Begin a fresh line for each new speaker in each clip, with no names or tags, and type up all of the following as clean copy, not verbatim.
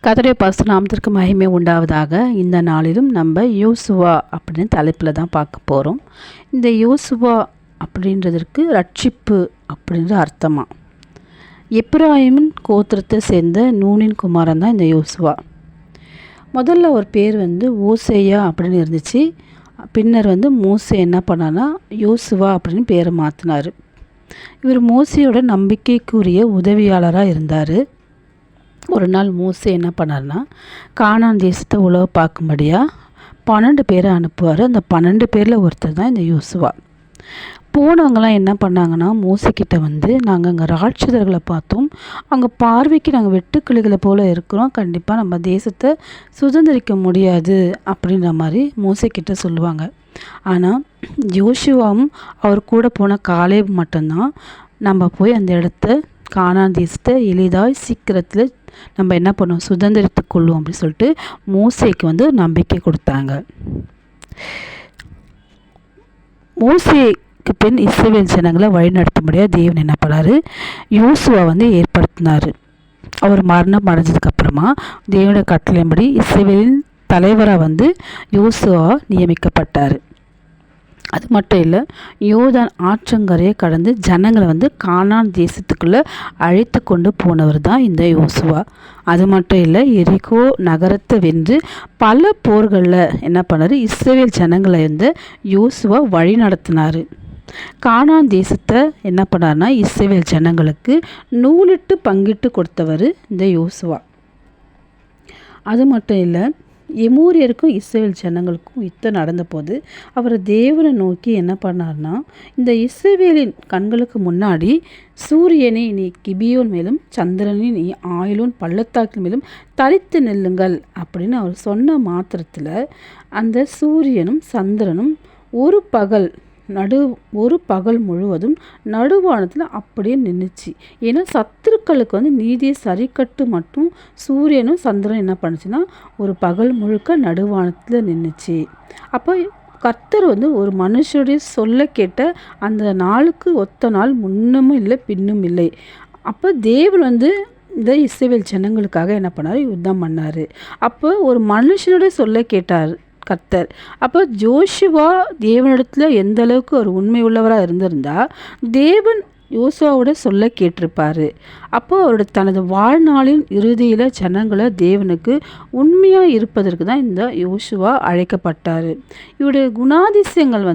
கர்த்தருடைய பரிசுத்த நாமத்திற்கு மகிமை உண்டாவதாக. இந்த நாளிலும் நம்ம யோசுவா அப்படின்னு தலைப்பில் தான் பார்க்க போகிறோம். இந்த யோசுவா அப்படின்றதற்கு ரட்சிப்பு அப்படின்ற அர்த்தமா. எப்பிராயிமின் கோத்திரத்தை சேர்ந்த நூனின் குமாரன் தான் இந்த யோசுவா. முதல்ல ஒரு பேர் ஓசேயா அப்படின்னு இருந்துச்சு. பின்னர் மோசே என்ன பண்ணான்னா யோசுவா அப்படின்னு பேரை மாற்றினார். இவர் மோசையோட நம்பிக்கைக்குரிய உதவியாளராக இருந்தார். ஒரு நாள் மோசே என்ன பண்ணார்னா, கானான் தேசத்தை உழவு பார்க்கும்படியாக 12 பேரை அனுப்புவார். அந்த 12 பேரில் ஒருத்தர் தான் இந்த யோசுவா. போனவங்களாம் என்ன பண்ணாங்கன்னா, மோசைக்கிட்ட நாங்கள் அங்கே ராட்சதர்களை பார்த்தோம், அங்கே பார்வைக்கு நாங்கள் வெட்டுக்கிளிகளை போல் இருக்கிறோம், கண்டிப்பாக நம்ம தேசத்தை சுதந்திரிக்க முடியாது அப்படின்ற மாதிரி மோசைக்கிட்ட சொல்லுவாங்க. ஆனால் யோசுவாவும் அவர் கூட போன காலேப் மட்டும்தான் நம்ம போய் அந்த இடத்த கானான் தேசத்தை எளிதாய் சீக்கிரத்தில் நம்ம என்ன பண்ணோம், சுதந்திரித்து கொள்ளும் அப்படின்னு சொல்லிட்டு மோசேக்கு நம்பிக்கை கொடுத்தாங்க. மோசேக்கு பின் இஸ்ரவேல் ஜனங்களை வழிநடத்தும்படியாக தேவன் என்ன பண்ணார், யோசுவா ஏற்படுத்தினார். அவர் மரணம் அடைஞ்சதுக்கப்புறமா தேவனுடைய கட்டளையின்படி இஸ்ரவேலின் தலைவராக யோசுவா நியமிக்கப்பட்டார். அது மட்டும் இல்லை, யோர்தான் ஆற்றங்கரையை கடந்து ஜனங்களை கானான் தேசத்துக்குள்ளே அழைத்து கொண்டு போனவர் தான் இந்த யோசுவா. அது மட்டும் இல்லை, எரிகோ நகரத்தை வென்று பல போர்களில் என்ன பண்ணார், இஸ்ரவேல் ஜனங்களை யோசுவா வழி நடத்தினார். கானான் தேசத்தை என்ன பண்ணார்னா, இஸ்ரவேல் ஜனங்களுக்கு நூலிட்டு பங்கிட்டு கொடுத்தவர் இந்த யோசுவா. அது மட்டும் இல்லை, எமோரியருக்கும் இஸ்ரவேல் ஜனங்களுக்கும் யுத்தம் நடந்தபோது அவர் தேவனை நோக்கி என்ன பண்ணார்னா, இந்த இஸ்ரவேலின் கண்களுக்கு முன்னாடி சூரியனை நீ கிபியோன் மேலும் சந்திரனை நீ ஆயிலோன் பள்ளத்தாக்கின் மேலும் தரித்து நில்லுங்கள் அப்படின்னு அவர் சொன்ன மாத்திரத்தில் அந்த சூரியனும் சந்திரனும் ஒரு பகல் முழுவதும் நடுவானத்தில் அப்படியே நின்றுச்சு. ஏன்னா சத்துருக்களுக்கு நீதியை சரிக்கட்டு மட்டும் சூரியனும் சந்திரனும் என்ன பண்ணுச்சுன்னா ஒரு பகல் முழுக்க நடுவானத்தில் நின்றுச்சு. அப்போ கர்த்தர் ஒரு மனுஷருடைய சொல்ல கேட்ட அந்த நாளுக்கு ஒத்த நாள் முன்னமும் இல்லை பின்னும் இல்லை. அப்போ தேவன் இந்த இஸ்ரவேல் ஜனங்களுக்காக என்ன பண்ணார், யுத்தம் பண்ணார். அப்போ ஒரு மனுஷனுடைய சொல்ல கேட்டார் கர்த்தர். அப்போ ஜோஷுவா தேவனிடத்தில் எந்த அளவுக்கு ஒரு உண்மை உள்ளவராக இருந்திருந்தா தேவன் யோசுவாவோட சொல்ல கேட்டிருப்பார். அப்போ அவருடைய தனது வாழ்நாளின் இறுதியில் ஜனங்களை தேவனுக்கு உண்மையாக இருப்பதற்கு தான் இந்த யோசுவா அழைக்கப்பட்டார். இவருடைய குணாதிசயங்கள்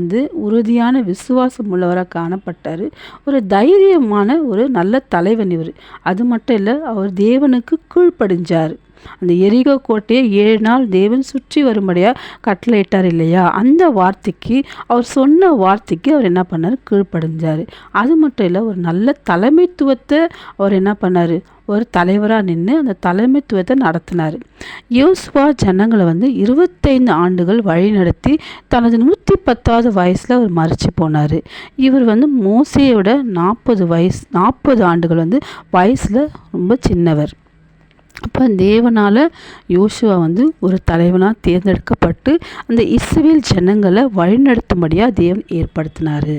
உறுதியான விசுவாசம் உள்ளவராக காணப்பட்டார். ஒரு தைரியமான ஒரு நல்ல தலைவன் இவர். அது மட்டும் இல்லை, அவர் தேவனுக்கு கீழ்ப்படிஞ்சார். அந்த எரிகோ கோட்டையை 7 நாள் தேவன் சுற்றி வரும்படியாக கட்டளையிட்டார் இல்லையா, அந்த வார்த்தைக்கு அவர் சொன்ன வார்த்தைக்கு அவர் என்ன பண்ணார், கீழ்ப்படிஞ்சார். அது மட்டும் இல்லை, ஒரு நல்ல தலைமைத்துவத்தை அவர் என்ன பண்ணார், ஒரு தலைவராக நின்று அந்த தலைமைத்துவத்தை நடத்தினார். யோசுவா ஜனங்களை 25 ஆண்டுகள் வழி நடத்தி தனது 110வது வயசில் அவர் மறித்து போனார். இவர் மோசேயோட 40 ஆண்டுகள் வயசில் ரொம்ப சின்னவர். அப்போ தேவனால் யோசுவா ஒரு தலைவனாக தேர்ந்தெடுக்கப்பட்டு அந்த இஸ்ரவேல் ஜனங்களை வழிநடத்தும்படியாக தேவன் ஏற்படுத்தினார்.